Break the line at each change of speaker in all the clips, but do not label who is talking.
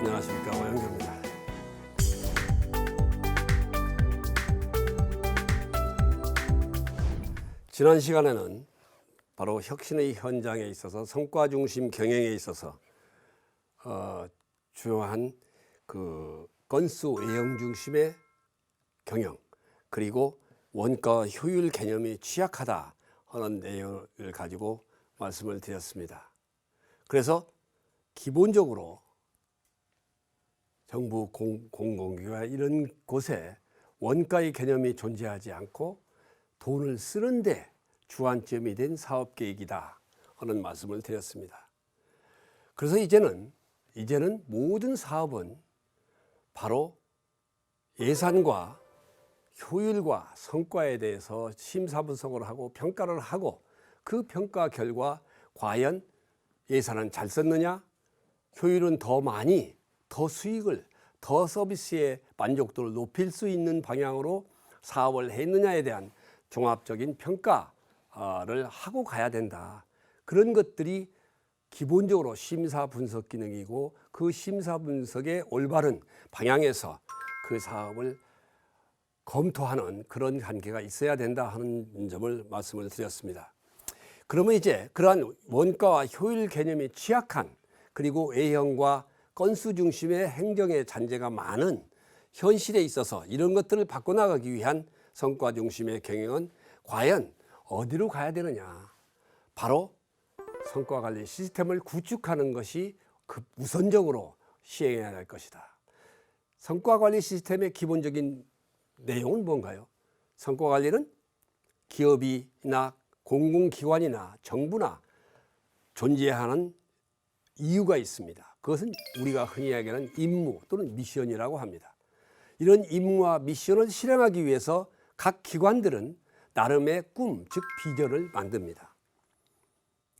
안녕하십니까, 오영규입니다. 지난 시간에는 바로 혁신의 현장에 있어서 성과 중심 경영에 있어서 중요한 그 건수 외형 중심의 경영, 그리고 원가 효율 개념이 취약하다 하는 내용을 가지고 말씀을 드렸습니다. 그래서 기본적으로 정부 공공기관 이런 곳에 원가의 개념이 존재하지 않고 돈을 쓰는데 주안점이 된 사업계획이다 하는 말씀을 드렸습니다. 그래서 이제는 모든 사업은 바로 예산과 효율과 성과에 대해서 심사분석을 하고 평가를 하고, 그 평가 결과 과연 예산은 잘 썼느냐, 효율은 더 많이, 더 수익을, 더 서비스의 만족도를 높일 수 있는 방향으로 사업을 했느냐에 대한 종합적인 평가를 하고 가야 된다. 그런 것들이 기본적으로 심사 분석 기능이고, 그 심사 분석의 올바른 방향에서 그 사업을 검토하는 그런 관계가 있어야 된다 하는 점을 말씀을 드렸습니다. 그러면 이제 그러한 원가와 효율 개념이 취약한, 그리고 A형과 건수 중심의 행정의 잔재가 많은 현실에 있어서 이런 것들을 바꿔나가기 위한 성과 중심의 경영은 과연 어디로 가야 되느냐. 바로 성과관리 시스템을 구축하는 것이 우선적으로 시행해야 할 것이다. 성과관리 시스템의 기본적인 내용은 뭔가요? 성과관리는 기업이나 공공기관이나 정부나 존재하는 이유가 있습니다. 그것은 우리가 흔히 이야기하는 임무 또는 미션이라고 합니다. 이런 임무와 미션을 실행하기 위해서 각 기관들은 나름의 꿈, 즉 비전을 만듭니다.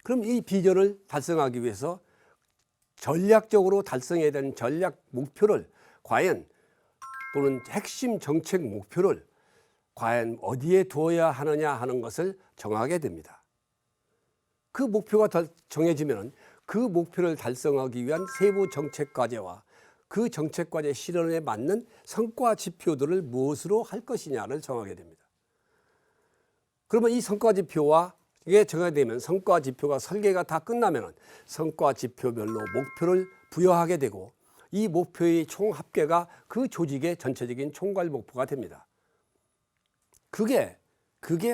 그럼 이 비전을 달성하기 위해서 전략적으로 달성해야 되는 전략 목표를 과연, 또는 핵심 정책 목표를 과연 어디에 두어야 하느냐 하는 것을 정하게 됩니다. 그 목표가 정해지면 그 목표를 달성하기 위한 세부 정책 과제와 그 정책 과제 실현에 맞는 성과 지표들을 무엇으로 할 것이냐를 정하게 됩니다. 그러면 이 성과 지표와 이게 정해되면, 성과 지표가 설계가 다 끝나면 성과 지표별로 목표를 부여하게 되고, 이 목표의 총 합계가 그 조직의 전체적인 총괄 목표가 됩니다. 그게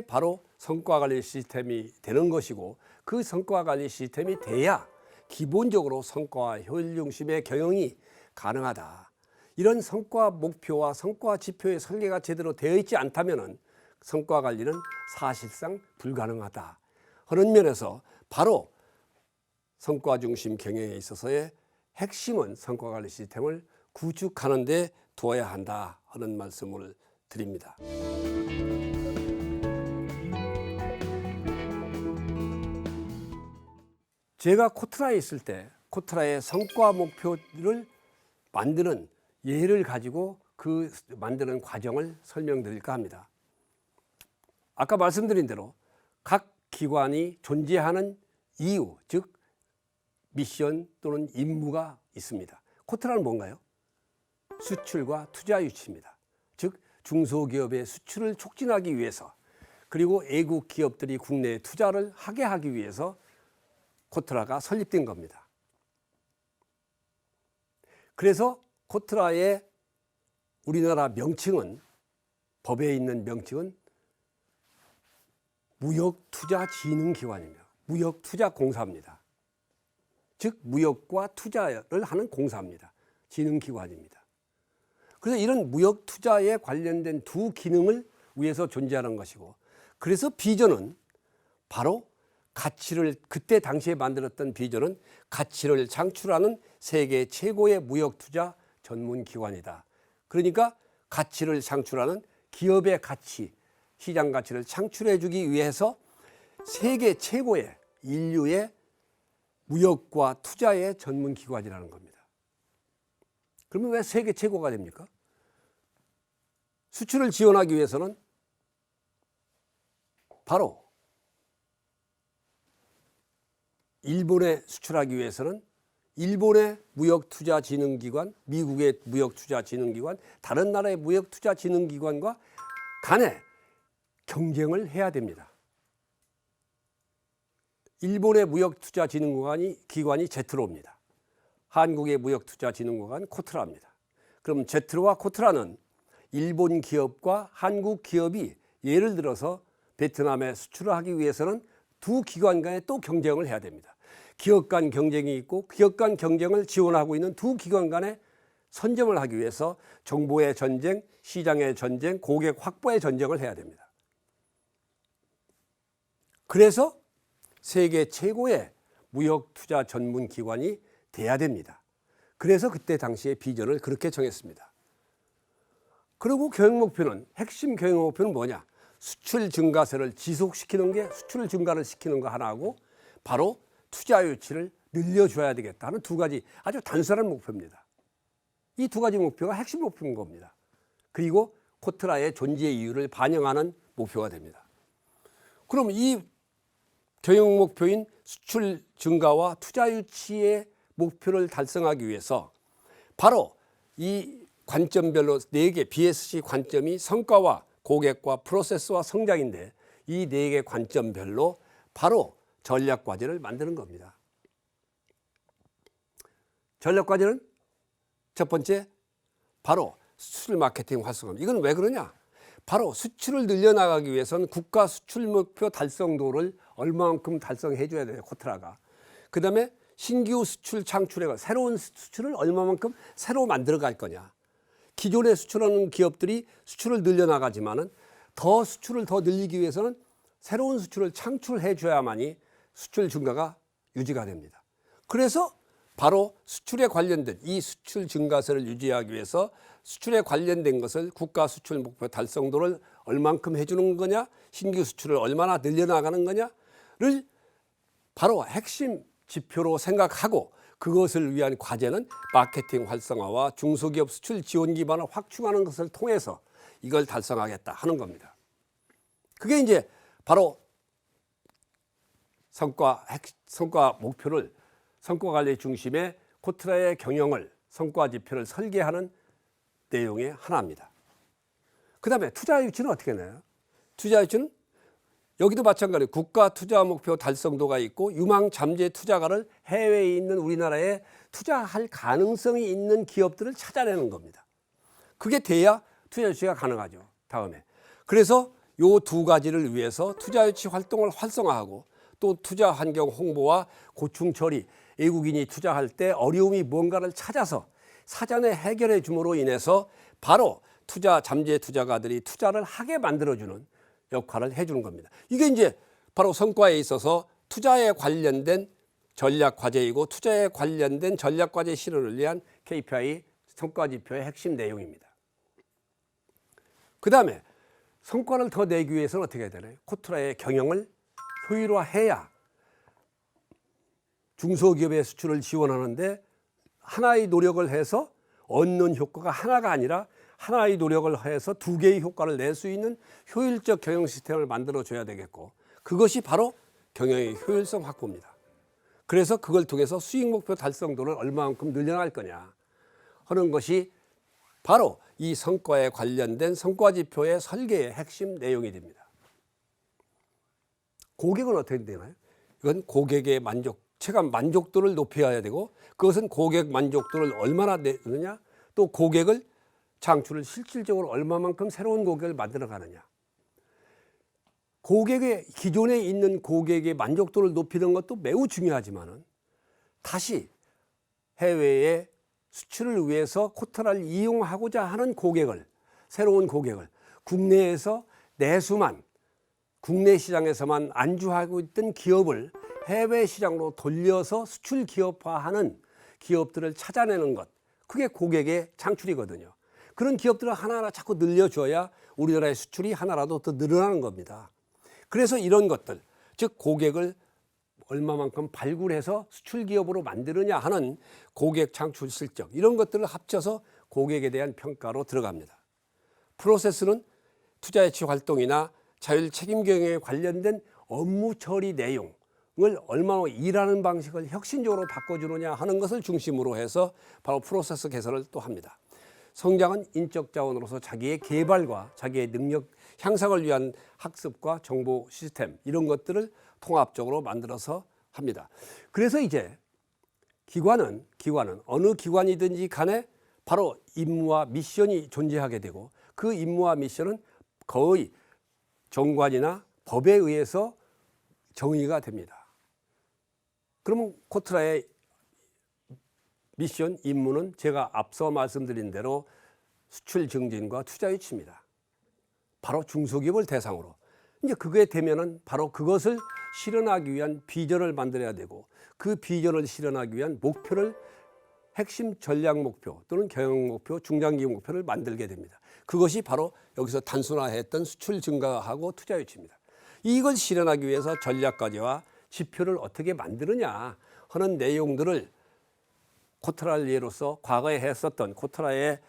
바로 성과관리 시스템이 되는 것이고, 그 성과관리 시스템이 돼야 기본적으로 성과와 효율 중심의 경영이 가능하다. 이런 성과 목표와 성과 지표의 설계가 제대로 되어 있지 않다면 성과관리는 사실상 불가능하다 하는 면에서 바로 성과 중심 경영에 있어서의 핵심은 성과관리 시스템을 구축하는 데 두어야 한다 하는 말씀을 드립니다. 제가 코트라에 있을 때 코트라의 성과 목표를 만드는 예를 가지고 그 만드는 과정을 설명드릴까 합니다. 아까 말씀드린 대로 각 기관이 존재하는 이유, 즉 미션 또는 임무가 있습니다. 코트라는 뭔가요? 수출과 투자 유치입니다. 즉 중소기업의 수출을 촉진하기 위해서, 그리고 외국 기업들이 국내에 투자를 하게 하기 위해서 코트라가 설립된 겁니다. 그래서 코트라의 우리나라 명칭은, 법에 있는 명칭은 무역투자진흥기관입니다. 무역투자공사입니다. 즉 무역과 투자를 하는 공사입니다. 진흥기관입니다. 그래서 이런 무역투자에 관련된 두 기능을 위해서 존재하는 것이고, 그래서 비전은 바로 가치를, 그때 당시에 만들었던 비전은 가치를 창출하는 세계 최고의 무역투자 전문기관이다. 그러니까 가치를 창출하는 기업의 가치, 시장 가치를 창출해 주기 위해서 세계 최고의 인류의 무역과 투자의 전문기관이라는 겁니다. 그러면 왜 세계 최고가 됩니까? 수출을 지원하기 위해서는 바로 일본에 수출하기 위해서는 일본의 무역투자진흥기관, 미국의 무역투자진흥기관, 다른 나라의 무역투자진흥기관과 간에 경쟁을 해야 됩니다. 일본의 무역투자진흥기관이 제트로입니다. 한국의 무역투자진흥기관 코트라입니다. 그럼 제트로와 코트라는 일본 기업과 한국 기업이 예를 들어서 베트남에 수출을 하기 위해서는 두 기관 간에 또 경쟁을 해야 됩니다. 기업 간 경쟁이 있고 기업 간 경쟁을 지원하고 있는 두 기관 간에 선점을 하기 위해서 정보의 전쟁, 시장의 전쟁, 고객 확보의 전쟁을 해야 됩니다. 그래서 세계 최고의 무역투자 전문 기관이 돼야 됩니다. 그래서 그때 당시에 비전을 그렇게 정했습니다. 그리고 경영 목표는, 핵심 경영 목표는 뭐냐? 수출 증가세를 지속시키는 게, 수출 증가를 시키는 거 하나하고 바로 투자 유치를 늘려줘야 되겠다 하는 두 가지 아주 단순한 목표입니다. 이 두 가지 목표가 핵심 목표인 겁니다. 그리고 코트라의 존재 이유를 반영하는 목표가 됩니다. 그럼 이 경영 목표인 수출 증가와 투자 유치의 목표를 달성하기 위해서 바로 이 관점별로 4개 BSC 관점이 성과와 고객과 프로세스와 성장인데, 이 4개 관점별로 바로 전략과제를 만드는 겁니다. 전략과제는 첫 번째 바로 수출 마케팅 활성화입니다. 이건 왜 그러냐? 바로 수출을 늘려나가기 위해서는 국가 수출 목표 달성도를 얼마만큼 달성해 줘야 돼요, 코트라가. 그 다음에 신규 수출 창출해가 새로운 수출을 얼마만큼 새로 만들어 갈 거냐. 기존에 수출하는 기업들이 수출을 늘려나가지만은 더 수출을 더 늘리기 위해서는 새로운 수출을 창출해 줘야만이 수출 증가가 유지가 됩니다. 그래서 바로 수출에 관련된 이 수출 증가세를 유지하기 위해서 수출에 관련된 것을 국가 수출 목표 달성도를 얼만큼 해주는 거냐, 신규 수출을 얼마나 늘려나가는 거냐를 바로 핵심 지표로 생각하고, 그것을 위한 과제는 마케팅 활성화와 중소기업 수출 지원 기반을 확충하는 것을 통해서 이걸 달성하겠다 하는 겁니다. 그게 이제 바로 성과 목표를, 성과 관리 중심의 코트라의 경영을, 성과 지표를 설계하는 내용의 하나입니다. 그 다음에 투자 유치는 어떻게 내요? 투자 유치는 여기도 마찬가지로 국가 투자 목표 달성도가 있고 유망 잠재 투자가를 해외에 있는 우리나라에 투자할 가능성이 있는 기업들을 찾아내는 겁니다. 그게 돼야 투자 유치가 가능하죠. 다음에 그래서 요 두 가지를 위해서 투자 유치 활동을 활성화하고, 또 투자 환경 홍보와 고충 처리, 외국인이 투자할 때 어려움이 뭔가를 찾아서 사전에 해결해 줌으로 인해서 바로 잠재 투자가들이 투자를 하게 만들어주는 역할을 해주는 겁니다. 이게 이제 바로 성과에 있어서 투자에 관련된 전략 과제이고, 투자에 관련된 전략 과제 실현을 위한 KPI 성과 지표의 핵심 내용입니다. 그 다음에 성과를 더 내기 위해서는 어떻게 해야 되나요? 코트라의 경영을 효율화해야 중소기업의 수출을 지원하는데 하나의 노력을 해서 얻는 효과가 하나가 아니라 하나의 노력을 해서 두 개의 효과를 낼 수 있는 효율적 경영 시스템을 만들어줘야 되겠고, 그것이 바로 경영의 효율성 확보입니다. 그래서 그걸 통해서 수익 목표 달성도를 얼마만큼 늘려나갈 거냐 하는 것이 바로 이 성과에 관련된 성과 지표의 설계의 핵심 내용이 됩니다. 고객은 어떻게 되나요? 이건 고객의 체감 만족도를 높여야 되고, 그것은 고객 만족도를 얼마나 내느냐, 또 고객을 창출을 실질적으로 얼마만큼 새로운 고객을 만들어 가느냐. 기존에 있는 고객의 만족도를 높이는 것도 매우 중요하지만은, 다시 해외에 수출을 위해서 코트라를 이용하고자 하는 새로운 고객을 국내에서 국내 시장에서만 안주하고 있던 기업을 해외 시장으로 돌려서 수출 기업화하는 기업들을 찾아내는 것, 그게 고객의 창출이거든요. 그런 기업들을 하나하나 자꾸 늘려줘야 우리나라의 수출이 하나라도 더 늘어나는 겁니다. 그래서 이런 것들, 즉 고객을 얼마만큼 발굴해서 수출 기업으로 만드느냐 하는 고객 창출 실적, 이런 것들을 합쳐서 고객에 대한 평가로 들어갑니다. 프로세스는 투자 유치 활동이나 자율 책임 경영에 관련된 업무 처리 내용, 얼마나 일하는 방식을 혁신적으로 바꿔주느냐 하는 것을 중심으로 해서 바로 프로세스 개선을 또 합니다. 성장은 인적 자원으로서 자기의 개발과 자기의 능력 향상을 위한 학습과 정보 시스템 이런 것들을 통합적으로 만들어서 합니다. 그래서 이제 기관은 어느 기관이든지 간에 바로 임무와 미션이 존재하게 되고 그 임무와 미션은 거의 정관이나 법에 의해서 정의가 됩니다. 그러면 코트라의 미션, 임무는 제가 앞서 말씀드린 대로 수출 증진과 투자 유치입니다. 바로 중소기업을 대상으로. 이제 그게 되면은 바로 그것을 실현하기 위한 비전을 만들어야 되고 그 비전을 실현하기 위한 목표를 핵심 전략 목표 또는 경영 목표, 중장기 목표를 만들게 됩니다. 그것이 바로 여기서 단순화했던 수출 증가하고 투자 유치입니다. 이걸 실현하기 위해서 전략 과제와 지표를 어떻게 만드느냐 하는 내용들을 코트라를 예로서 과거에 했었던 코트라의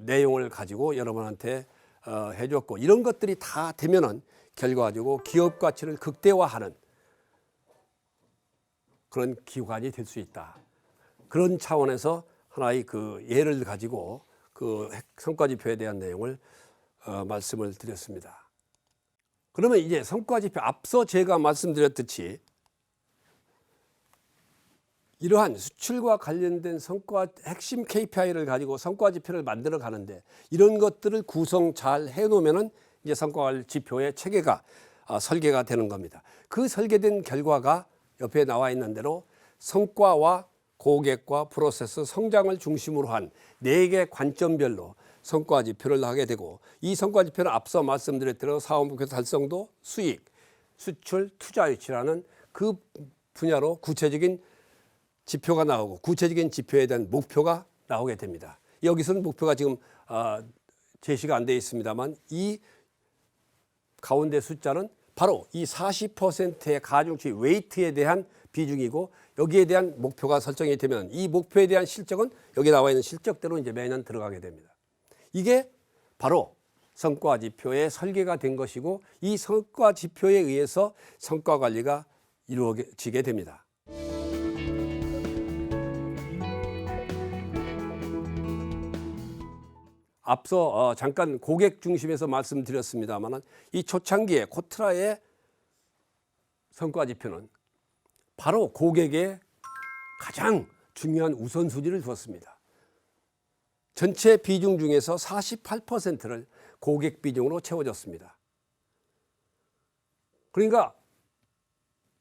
내용을 가지고 여러분한테 해줬고 이런 것들이 다 되면은 결과적으로 기업 가치를 극대화하는 그런 기관이 될 수 있다. 그런 차원에서 하나의 그 예를 가지고 그 성과지표에 대한 내용을 말씀을 드렸습니다. 그러면 이제 성과지표 앞서 제가 말씀드렸듯이 이러한 수출과 관련된 성과 핵심 KPI를 가지고 성과지표를 만들어 가는데 이런 것들을 구성 잘 해놓으면은 이제 성과지표의 체계가 설계가 되는 겁니다. 그 설계된 결과가 옆에 나와 있는 대로 성과와 고객과 프로세스, 성장을 중심으로 한 4개 관점별로 성과지표를 하게 되고 이 성과지표는 앞서 말씀드렸대로 사업목표 달성도, 수익, 수출, 투자 유치라는 그 분야로 구체적인 지표가 나오고 구체적인 지표에 대한 목표가 나오게 됩니다. 여기서는 목표가 지금 제시가 안 되어 있습니다만 이 가운데 숫자는 바로 이 40%의 가중치 웨이트에 대한 비중이고 여기에 대한 목표가 설정이 되면 이 목표에 대한 실적은 여기 나와 있는 실적대로 이제 매년 들어가게 됩니다. 이게 바로 성과지표의 설계가 된 것이고 이 성과지표에 의해서 성과관리가 이루어지게 됩니다. 앞서 잠깐 고객 중심에서 말씀드렸습니다만 이 초창기에 코트라의 성과지표는 바로 고객에 가장 중요한 우선순위를 두었습니다. 전체 비중 중에서 48%를 고객 비중으로 채워졌습니다. 그러니까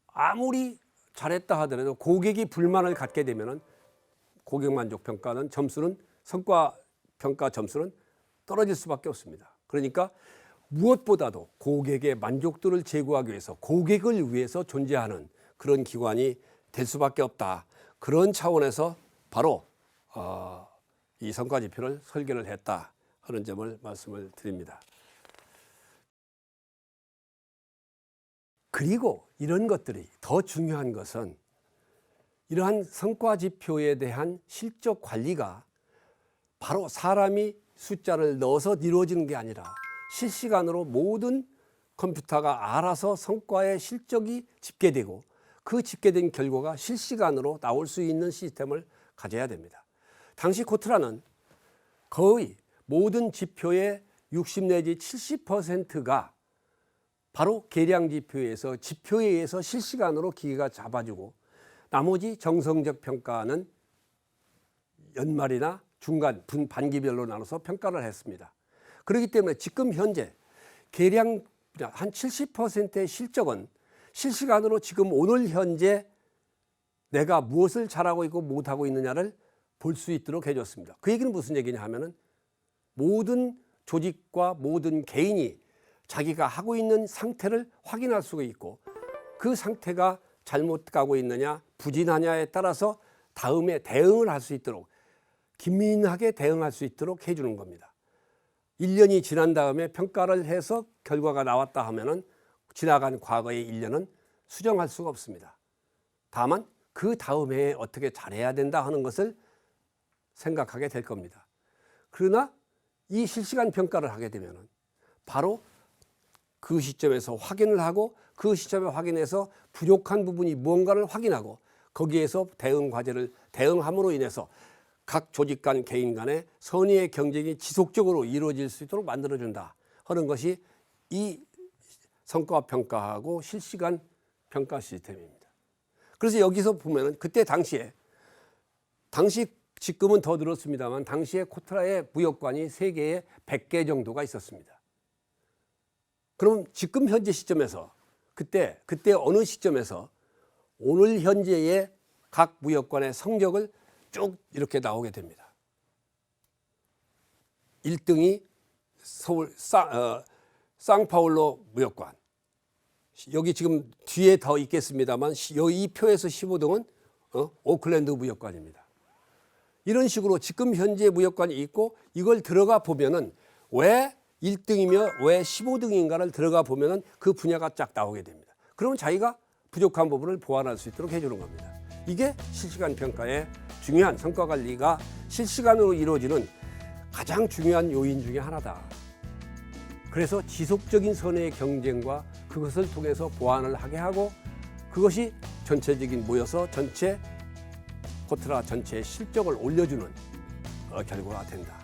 아무리 잘했다 하더라도 고객이 불만을 갖게 되면 고객 만족 평가는 점수는 성과 평가 점수는 떨어질 수밖에 없습니다. 그러니까 무엇보다도 고객의 만족도를 제고하기 위해서 고객을 위해서 존재하는 그런 기관이 될 수밖에 없다. 그런 차원에서 바로 이 성과지표를 설계를 했다 하는 점을 말씀을 드립니다. 그리고 이런 것들이 더 중요한 것은 이러한 성과지표에 대한 실적 관리가 바로 사람이 숫자를 넣어서 이루어지는 게 아니라 실시간으로 모든 컴퓨터가 알아서 성과의 실적이 집계되고 그 집계된 결과가 실시간으로 나올 수 있는 시스템을 가져야 됩니다. 당시 코트라는 거의 모든 지표의 60 내지 70%가 바로 계량 지표에서 지표에 의해서 실시간으로 기계가 잡아주고 나머지 정성적 평가는 연말이나 중간 반기별로 나눠서 평가를 했습니다. 그렇기 때문에 지금 현재 계량 한 70%의 실적은 실시간으로 지금 오늘 현재 내가 무엇을 잘하고 있고 못하고 있느냐를 볼 수 있도록 해줬습니다. 그 얘기는 무슨 얘기냐 하면은 모든 조직과 모든 개인이 자기가 하고 있는 상태를 확인할 수가 있고 그 상태가 잘못 가고 있느냐 부진하냐에 따라서 다음에 대응을 할 수 있도록 긴민하게 대응할 수 있도록 해주는 겁니다. 1년이 지난 다음에 평가를 해서 결과가 나왔다 하면은 지나간 과거의 1년은 수정할 수가 없습니다. 다만 그 다음에 어떻게 잘해야 된다 하는 것을 생각하게 될 겁니다. 그러나 이 실시간 평가를 하게 되면은 바로 그 시점에서 확인을 하고 그 시점에 확인해서 부족한 부분이 무언가를 확인하고 거기에서 대응 과제를 대응함으로 인해서 각 조직 간 개인 간의 선의의 경쟁이 지속적으로 이루어질 수 있도록 만들어준다 하는 것이 이 성과 평가하고 실시간 평가 시스템입니다. 그래서 여기서 보면은 그때 당시 지금은 더 늘었습니다만 당시에 코트라의 무역관이 세계에 100개 정도가 있었습니다. 그럼 지금 현재 시점에서 그때 어느 시점에서 오늘 현재의 각 무역관의 성적을 쭉 이렇게 나오게 됩니다. 1등이 서울 상파울로 무역관. 여기 지금 뒤에 더 있겠습니다만 이 표에서 15등은 오클랜드 무역관입니다. 이런 식으로 지금 현재 무역관이 있고 이걸 들어가 보면은 왜 1등이며 왜 15등인가를 들어가 보면은 그 분야가 쫙 나오게 됩니다. 그러면 자기가 부족한 부분을 보완할 수 있도록 해주는 겁니다. 이게 실시간 평가의 중요한 성과 관리가 실시간으로 이루어지는 가장 중요한 요인 중에 하나다. 그래서 지속적인 선의의 경쟁과 그것을 통해서 보완을 하게 하고 그것이 전체적인 모여서 전체 코트라 전체의 실적을 올려주는 결과가 된다.